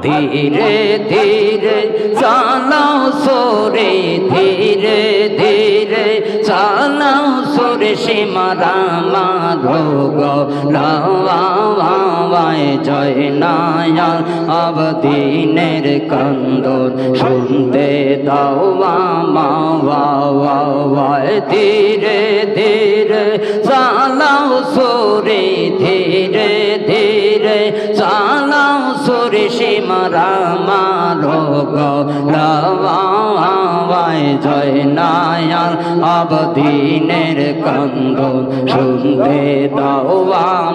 ধীরে ধীরে চালাও সরে ধীরে ধীরে চালাও সরে সীমারা মাধোগ লাওয়ায় জয় নায়াল আবদিনের কন্দন শুনতে দাও মাওয়ায় ধীরে ধীরে চালাও সরে ধীরে ধীরে চালাও সরে সীমারা মাধোগ লাওয়ায় জয় নায়াল আবদিনের কন্দন শুনতে দাও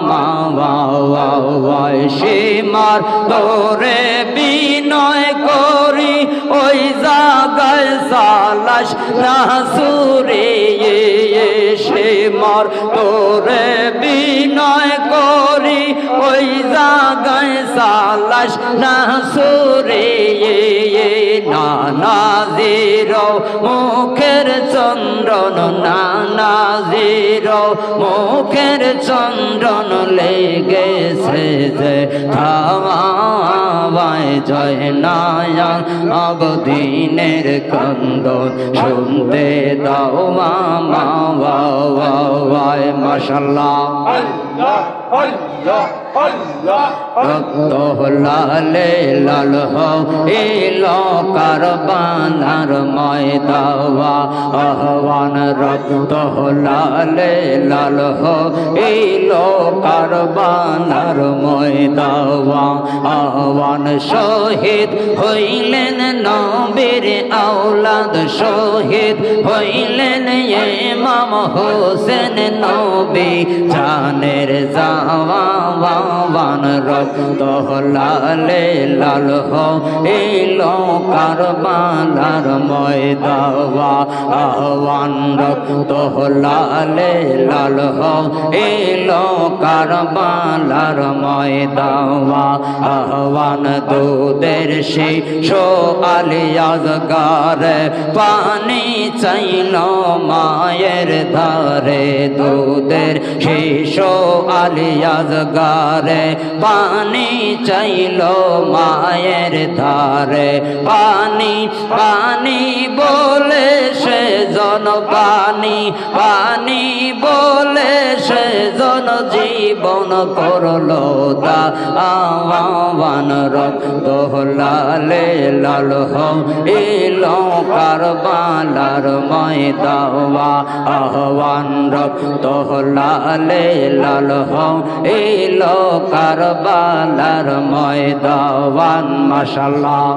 মাওয়ায় সীমার তোরে বিনয় করি ওই জাগায় সালাস না সুরে সীমার তোরে বিনয় করি ওই জাগায় সালাস না সুরে নানাজির মুখের চন্দ্রন নানাজির মুখের চন্দ্রন লেগেছে যে থামায় জয় নায়াল আবদিনের কন্দন শুনতে দাও মাওয়ায় মাশাআল্লাহ রক্ত লালে লাল হইল কারবালার ময়দাওয়া আহ্বান রক্ত লালে লাল হইল কারবালার ময়দাওয়া আহ্বান শহীদ হইলেন নবীর আওলাদ শহীদ হইলেন ইমাম হোসেন নবী জানের জাওয়ান রক্ত লালে লাল হইল কারবালার ময়দাওয়া আহ্বান রক্ত লালে লাল হইল কারবালার ময়দাওয়া আহ্বান দুধের শিশু আলিয়াজগারে পানি চাইল মায়ের ধারে দুধের শিশু আলিয়াজগারে পানি চাইল মায়ের ধারে পানি পানি বলে সে জন পানি পানি বলে সে জন জীবন করলো আহ্বান রক্ত লালে লাল হইল কারবালার ময়দাওয়া আহ্বান রক্ত লালে লাল হইল কারবালার ময়দাওয়ান মাশাআল্লাহ।